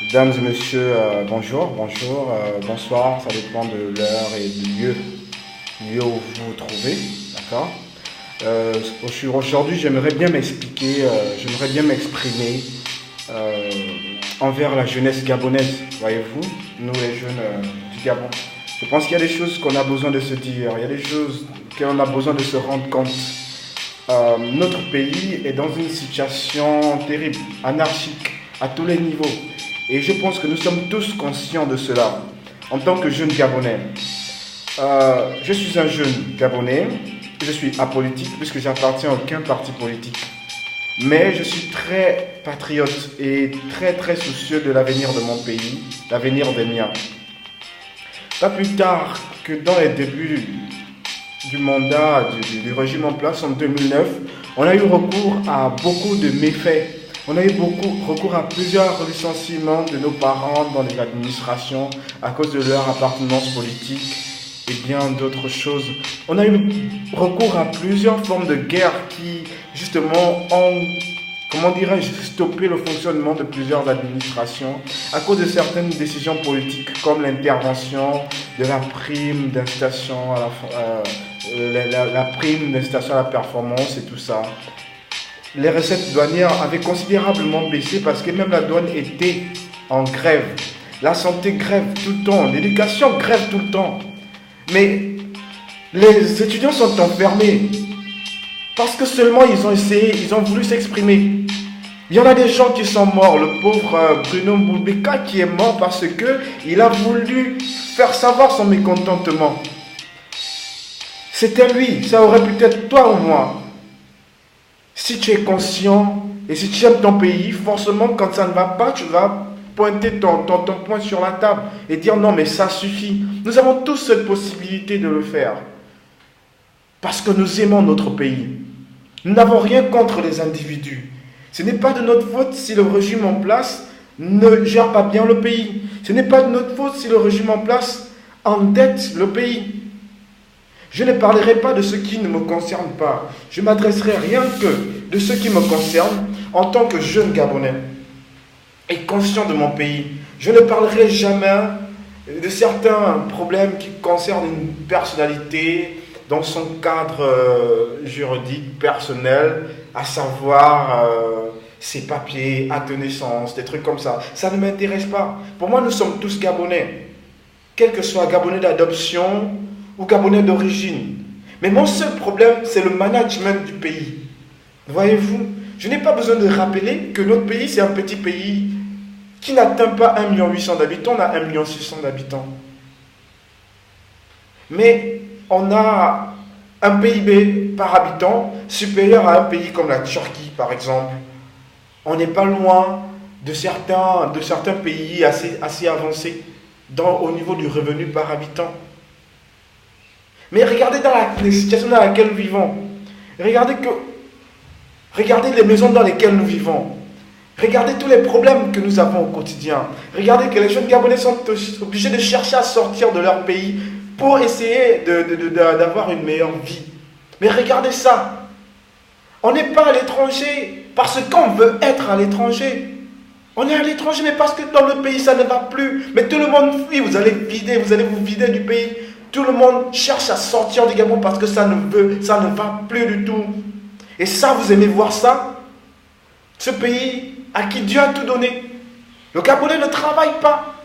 Mesdames et messieurs, bonjour, bonsoir, ça dépend de l'heure et du lieu où vous vous trouvez, d'accord. Aujourd'hui, j'aimerais bien m'exprimer euh, envers la jeunesse gabonaise, voyez-vous, nous les jeunes du Gabon. Je pense qu'il y a des choses qu'on a besoin de se dire, il y a des choses qu'on a besoin de se rendre compte. Notre pays est dans une situation terrible, anarchique, à tous les niveaux. Et je pense que nous sommes tous conscients de cela, en tant que jeunes Gabonais. Je suis un jeune Gabonais, je suis apolitique, puisque j'appartiens à aucun parti politique. Mais je suis très patriote et très soucieux de l'avenir de mon pays, l'avenir des miens. Pas plus tard que dans les débuts du mandat du régime en place en 2009, on a eu recours à beaucoup de méfaits. On a eu recours à plusieurs licenciements de nos parents dans les administrations à cause de leur appartenance politique et bien d'autres choses. On a eu recours à plusieurs formes de guerre qui, justement, ont, stoppé le fonctionnement de plusieurs administrations à cause de certaines décisions politiques comme l'intervention de la prime d'incitation à la prime d'incitation à la performance et tout ça. Les recettes douanières avaient considérablement baissé parce que même la douane était en grève. La santé grève tout le temps, l'éducation grève tout le temps. Mais les étudiants sont enfermés parce que seulement ils ont voulu s'exprimer. Il y en a des gens qui sont morts. Le pauvre Bruno Mboulbeka qui est mort parce qu'il a voulu faire savoir son mécontentement. C'était lui, ça aurait pu être toi ou moi. Si tu es conscient et si tu aimes ton pays, forcément quand ça ne va pas, tu vas pointer ton poing sur la table et dire non mais ça suffit. Nous avons tous cette possibilité de le faire. Parce que nous aimons notre pays. Nous n'avons rien contre les individus. Ce n'est pas de notre faute si le régime en place ne gère pas bien le pays. Ce n'est pas de notre faute si le régime en place endette le pays. Je ne parlerai pas de ce qui ne me concerne pas. Je m'adresserai rien que de ce qui me concerne en tant que jeune Gabonais et conscient de mon pays. Je ne parlerai jamais de certains problèmes qui concernent une personnalité dans son cadre juridique personnel, à savoir ses papiers, actes de naissance, des trucs comme ça. Ça ne m'intéresse pas. Pour moi, nous sommes tous Gabonais, quel que soit Gabonais d'adoption ou Gabonais d'origine. Mais mon seul problème, c'est le management du pays. Voyez-vous, je n'ai pas besoin de rappeler que notre pays, c'est un petit pays qui n'atteint pas 1,8 million d'habitants, on a 1,6 million d'habitants. Mais on a un PIB par habitant supérieur à un pays comme la Turquie, par exemple. On n'est pas loin de certains pays assez avancés au niveau du revenu par habitant. Mais regardez dans la situation dans laquelle nous vivons. Regardez les maisons dans lesquelles nous vivons. Regardez tous les problèmes que nous avons au quotidien. Regardez que les jeunes Gabonais sont obligés de chercher à sortir de leur pays pour essayer d'avoir une meilleure vie. Mais regardez ça. On n'est pas à l'étranger parce qu'on veut être à l'étranger. On est à l'étranger mais parce que dans le pays ça ne va plus. Mais tout le monde fuit, vous allez vous vider du pays. Tout le monde cherche à sortir du Gabon parce que ça ne va plus du tout. Et ça, vous aimez voir ça? Ce pays à qui Dieu a tout donné. Le Gabonais ne travaille pas.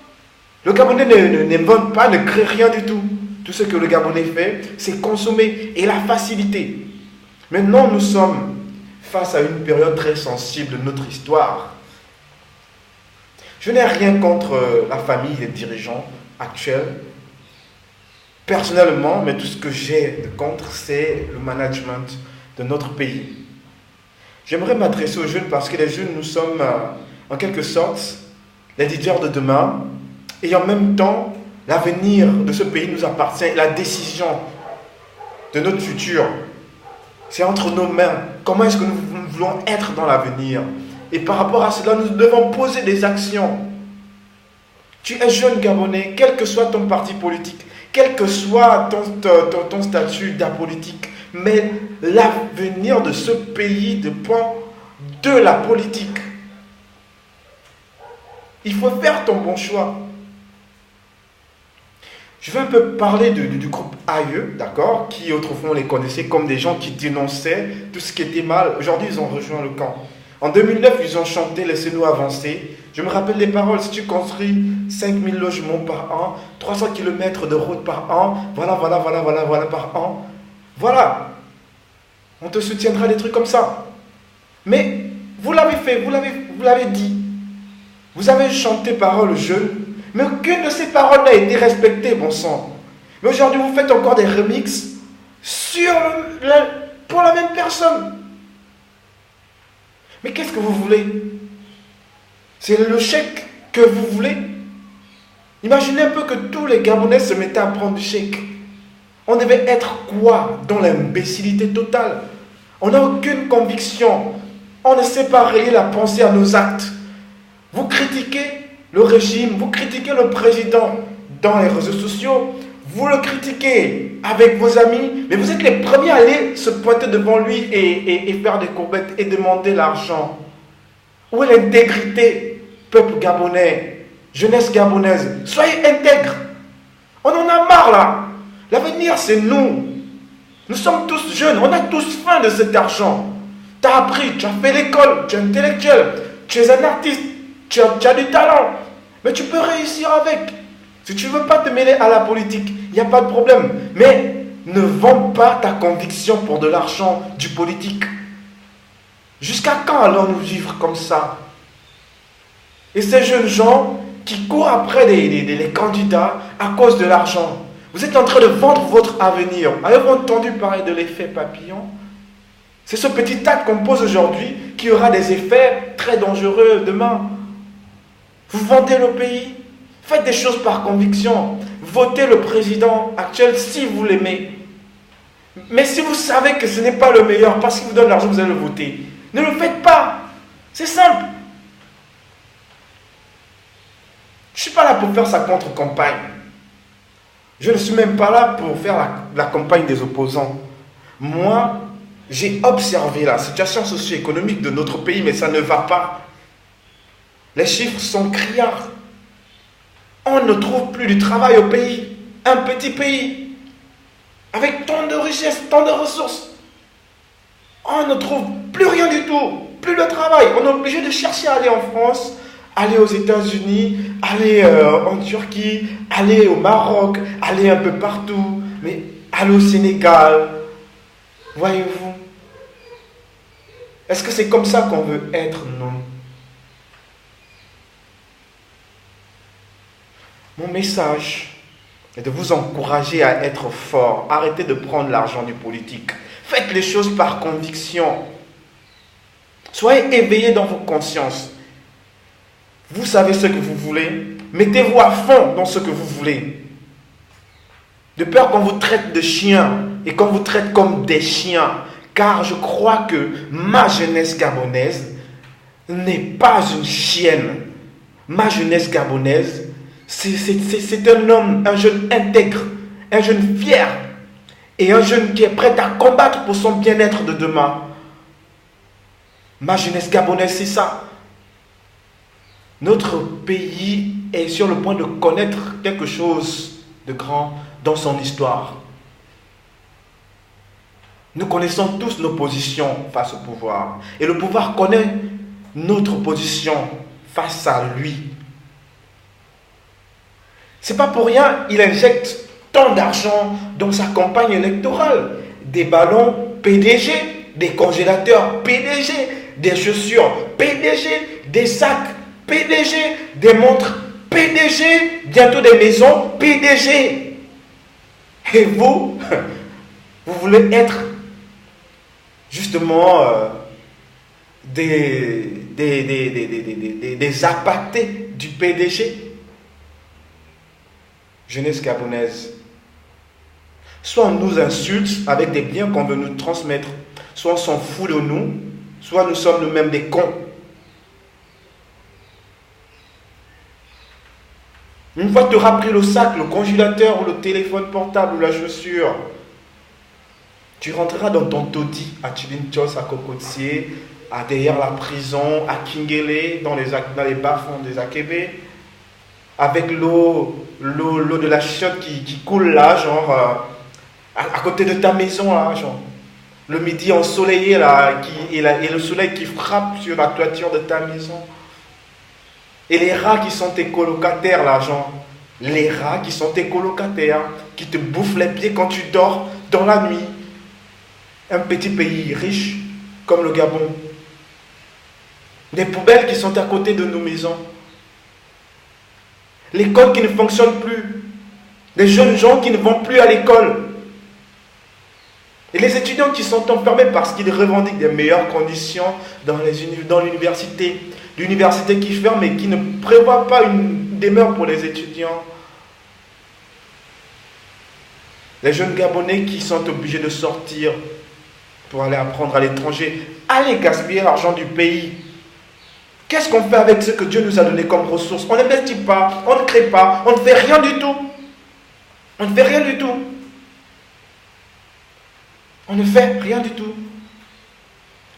Le Gabonais n'invente pas, ne crée rien du tout. Tout ce que le Gabonais fait, c'est consommer et la facilité. Maintenant, nous sommes face à une période très sensible de notre histoire. Je n'ai rien contre la famille des dirigeants actuels. Personnellement, mais tout ce que j'ai de contre, c'est le management de notre pays. J'aimerais m'adresser aux jeunes parce que les jeunes, nous sommes en quelque sorte les leaders de demain et en même temps, l'avenir de ce pays nous appartient. La décision de notre futur, c'est entre nos mains. Comment est-ce que nous voulons être dans l'avenir? Et par rapport à cela, nous devons poser des actions. Tu es jeune Gabonais, quel que soit ton parti politique, quel que soit ton statut d'apolitique, mais l'avenir de ce pays dépend de la politique. Il faut faire ton bon choix. Je vais un peu parler du groupe AE, d'accord, qui autrefois on les connaissait comme des gens qui dénonçaient tout ce qui était mal. Aujourd'hui, ils ont rejoint le camp. En 2009, ils ont chanté Laissez-nous avancer. Je me rappelle les paroles. Si tu construis 5000 logements par an, 300 km de route par an, voilà par an. Voilà. On te soutiendra des trucs comme ça. Mais vous l'avez fait, vous l'avez dit. Vous avez chanté paroles jeunes. Mais aucune de ces paroles n'a été respectée, bon sang. Mais aujourd'hui, vous faites encore des remixes pour la même personne. Mais qu'est-ce que vous voulez? C'est le chèque que vous voulez? Imaginez un peu que tous les Gabonais se mettaient à prendre du chèque. On devait être quoi? Dans l'imbécilité totale. On n'a aucune conviction. On ne sait pas relier la pensée à nos actes. Vous critiquez le régime, vous critiquez le président dans les réseaux sociaux, vous le critiquez avec vos amis, mais vous êtes les premiers à aller se pointer devant lui et faire des courbettes et demander l'argent. Où est l'intégrité, peuple gabonais, jeunesse gabonaise? Soyez intègres. On en a marre là. L'avenir c'est nous. Nous sommes tous jeunes, on a tous faim de cet argent. Tu as appris, tu as fait l'école, tu es intellectuel, tu es un artiste, tu as du talent. Mais tu peux réussir avec. Si tu ne veux pas te mêler à la politique, il n'y a pas de problème. Mais ne vends pas ta conviction pour de l'argent du politique. Jusqu'à quand allons-nous vivre comme ça? Et ces jeunes gens qui courent après les candidats à cause de l'argent. Vous êtes en train de vendre votre avenir. Avez-vous entendu parler de l'effet papillon? C'est ce petit acte qu'on pose aujourd'hui qui aura des effets très dangereux demain. Vous vendez le pays. Faites des choses par conviction. Votez le président actuel si vous l'aimez. Mais si vous savez que ce n'est pas le meilleur parce qu'il vous donne l'argent, vous allez le voter. Ne le faites pas. C'est simple. Je ne suis pas là pour faire sa contre-campagne. Je ne suis même pas là pour faire la campagne des opposants. Moi, j'ai observé la situation socio-économique de notre pays, mais ça ne va pas. Les chiffres sont criards. On ne trouve plus du travail au pays. Un petit pays. Avec tant de richesses, tant de ressources. On ne trouve plus rien du tout. Plus de travail. On est obligé de chercher à aller en France, aller aux États-Unis, aller en Turquie, aller au Maroc, aller un peu partout. Mais aller au Sénégal. Voyez-vous? Est-ce que c'est comme ça qu'on veut être? Non. Mon message est de vous encourager à être fort. Arrêtez de prendre l'argent du politique. Faites les choses par conviction. Soyez éveillés dans vos consciences. Vous savez ce que vous voulez. Mettez-vous à fond dans ce que vous voulez. De peur qu'on vous traite de chiens et qu'on vous traite comme des chiens. Car je crois que ma jeunesse gabonaise n'est pas une chienne. Ma jeunesse gabonaise, c'est un homme, un jeune intègre, un jeune fier et un jeune qui est prêt à combattre pour son bien-être de demain. Ma jeunesse gabonaise, c'est ça. Notre pays est sur le point de connaître quelque chose de grand dans son histoire. Nous connaissons tous nos positions face au pouvoir. Et le pouvoir connaît notre position face à lui. C'est pas pour rien qu'il injecte tant d'argent dans sa campagne électorale. Des ballons PDG, des congélateurs PDG, des chaussures PDG, des sacs PDG, des montres PDG, bientôt des maisons PDG. Et vous, vous voulez être justement des appâtés du PDG. Jeunesse gabonaise, soit on nous insulte avec des biens qu'on veut nous transmettre, soit on s'en fout de nous, soit nous sommes nous-mêmes des cons. Une fois que tu auras pris le sac, le congélateur, ou le téléphone portable, ou la chaussure, tu rentreras dans ton taudis à Chilinchos, à Cocotier, derrière la prison, à Kingele, dans les bas-fonds des Akebe, avec l'eau de la chiotte qui coule là, genre, à côté de ta maison, là, genre. Le midi ensoleillé, là, et le soleil qui frappe sur la toiture de ta maison. Et les rats qui sont tes colocataires, là, genre. Les rats qui sont tes colocataires, qui te bouffent les pieds quand tu dors dans la nuit. Un petit pays riche comme le Gabon. Des poubelles qui sont à côté de nos maisons. L'école qui ne fonctionne plus. Des jeunes gens qui ne vont plus à l'école. Et les étudiants qui sont enfermés parce qu'ils revendiquent des meilleures conditions dans l'université. L'université qui ferme et qui ne prévoit pas une demeure pour les étudiants. Les jeunes Gabonais qui sont obligés de sortir pour aller apprendre à l'étranger. Allez gaspiller l'argent du pays. Qu'est-ce qu'on fait avec ce que Dieu nous a donné comme ressources? On n'investit pas, on ne crée pas, on ne fait rien du tout. On ne fait rien du tout. On ne fait rien du tout.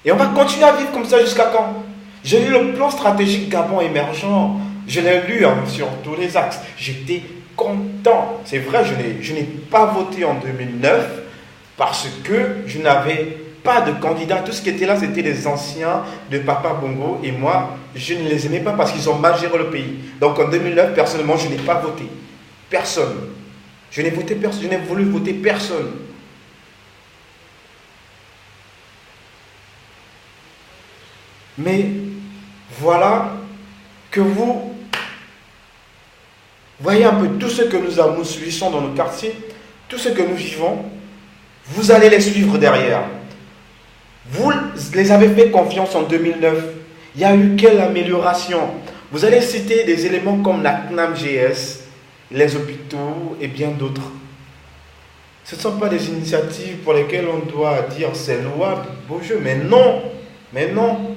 Et on va continuer à vivre comme ça jusqu'à quand? J'ai lu le plan stratégique Gabon émergent. Je l'ai lu sur tous les axes. J'étais content. C'est vrai, je n'ai pas voté en 2009 parce que je n'avais pas de candidat. Tout ce qui était là, c'était les anciens de Papa Bongo. Et moi, je ne les aimais pas parce qu'ils ont mal géré le pays. Donc en 2009, personnellement, je n'ai pas voté. Personne. Je n'ai voulu voter personne. Mais voilà que vous voyez un peu tout ce que nous subissons dans nos quartiers, tout ce que nous vivons, vous allez les suivre derrière. Vous les avez fait confiance en 2009. Il y a eu quelle amélioration? Vous allez citer des éléments comme la CNAM-GS, les hôpitaux et bien d'autres. Ce ne sont pas des initiatives pour lesquelles on doit dire c'est louable, beau jeu, mais non, mais non.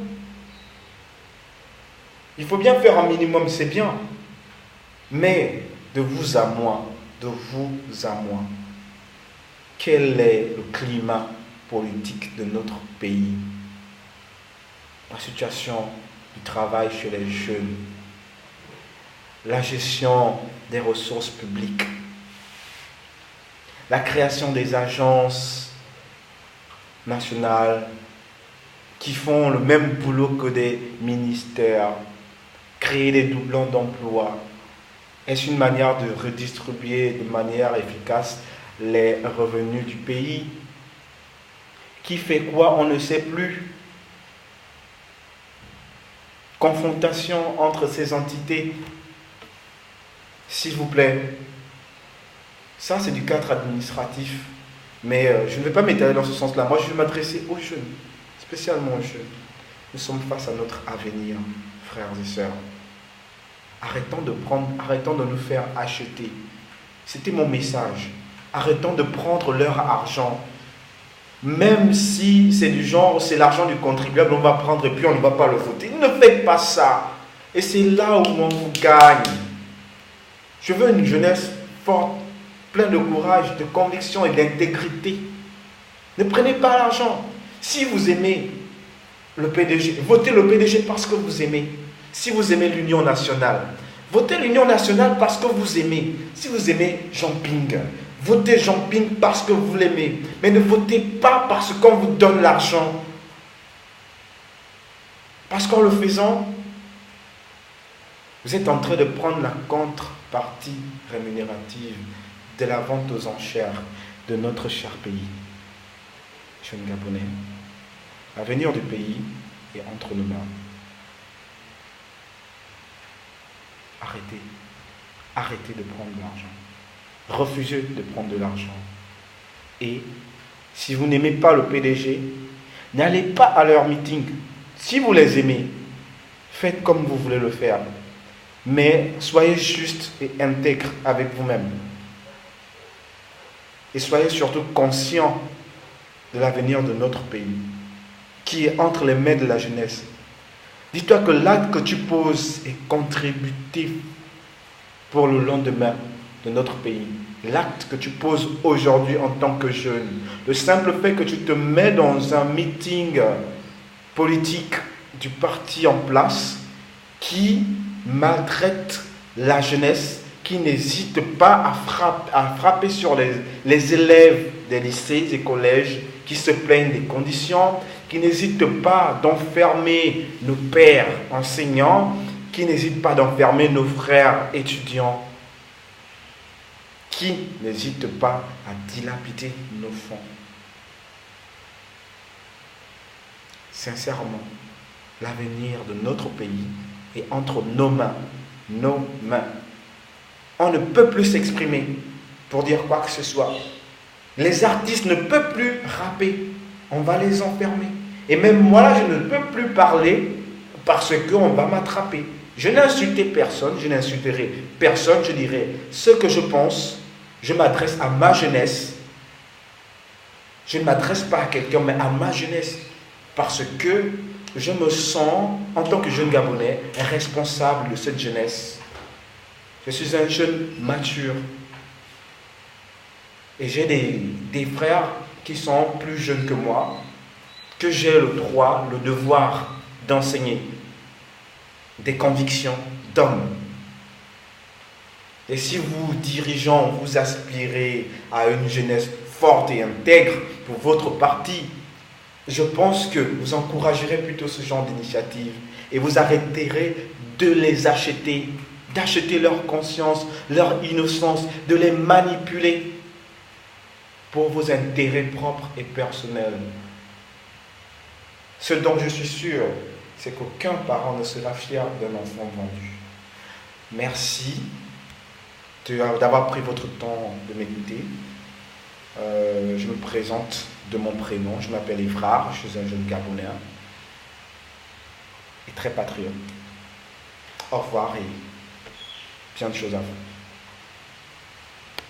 Il faut bien faire un minimum, c'est bien. Mais de vous à moi, quel est le climat politique de notre pays? La situation du travail chez les jeunes, la gestion des ressources publiques, la création des agences nationales qui font le même boulot que des ministères, créer des doublons d'emplois. Est-ce une manière de redistribuer de manière efficace les revenus du pays? Qui fait quoi? On ne sait plus. Confrontation entre ces entités. S'il vous plaît. Ça, c'est du cadre administratif. Mais je ne vais pas m'étaler dans ce sens-là. Moi, je vais m'adresser aux jeunes, spécialement aux jeunes. Nous sommes face à notre avenir, frères et sœurs. Arrêtons de nous faire acheter. C'était mon message. Arrêtons de prendre leur argent. Même si c'est du genre, c'est l'argent du contribuable, on va prendre et puis on ne va pas le voter. Ne faites pas ça. Et c'est là où on vous gagne. Je veux une jeunesse forte, pleine de courage, de conviction et d'intégrité. Ne prenez pas l'argent. Si vous aimez le PDG, votez le PDG parce que vous aimez. Si vous aimez l'Union nationale, votez l'Union nationale parce que vous aimez. Si vous aimez Jean Ping, votez Jean Ping parce que vous l'aimez. Mais ne votez pas parce qu'on vous donne l'argent. Parce qu'en le faisant, vous êtes en train de prendre la contrepartie rémunérative de la vente aux enchères de notre cher pays. Jeunes Gabonais, l'avenir du pays est entre nos mains. Arrêtez de prendre de l'argent. Refusez de prendre de l'argent. Et si vous n'aimez pas le PDG, n'allez pas à leur meeting. Si vous les aimez, faites comme vous voulez le faire. Mais soyez juste et intègre avec vous-même. Et soyez surtout conscient de l'avenir de notre pays, qui est entre les mains de la jeunesse. Dis-toi que l'acte que tu poses est contributif pour le lendemain de notre pays. L'acte que tu poses aujourd'hui en tant que jeune, le simple fait que tu te mets dans un meeting politique du parti en place qui maltraite la jeunesse, qui n'hésite pas à frapper sur les élèves des lycées et collèges qui se plaignent des conditions, qui n'hésite pas d'enfermer nos pères enseignants, qui n'hésite pas d'enfermer nos frères étudiants, qui n'hésite pas à dilapider nos fonds. Sincèrement, l'avenir de notre pays est entre nos mains. Nos mains. On ne peut plus s'exprimer pour dire quoi que ce soit. Les artistes ne peuvent plus rapper. On va les enfermer. Et même moi, là, je ne peux plus parler parce qu'on va m'attraper. Je n'ai insulté personne, je n'insulterai personne. Je dirai ce que je pense. Je m'adresse à ma jeunesse. Je ne m'adresse pas à quelqu'un, mais à ma jeunesse. Parce que je me sens, en tant que jeune Gabonais, responsable de cette jeunesse. Je suis un jeune mature. Et j'ai des frères qui sont plus jeunes que moi, que j'ai le droit, le devoir d'enseigner. Des convictions d'homme. Et si vous, dirigeants, vous aspirez à une jeunesse forte et intègre pour votre parti, je pense que vous encouragerez plutôt ce genre d'initiative et vous arrêterez de les acheter, d'acheter leur conscience, leur innocence, de les manipuler pour vos intérêts propres et personnels. Ce dont je suis sûr, c'est qu'aucun parent ne sera fier d'un enfant vendu. Merci d'avoir pris votre temps de m'écouter. Je me présente de mon prénom, je m'appelle Evrard, je suis un jeune Gabonais et très patriote. Au revoir et bien de choses à vous.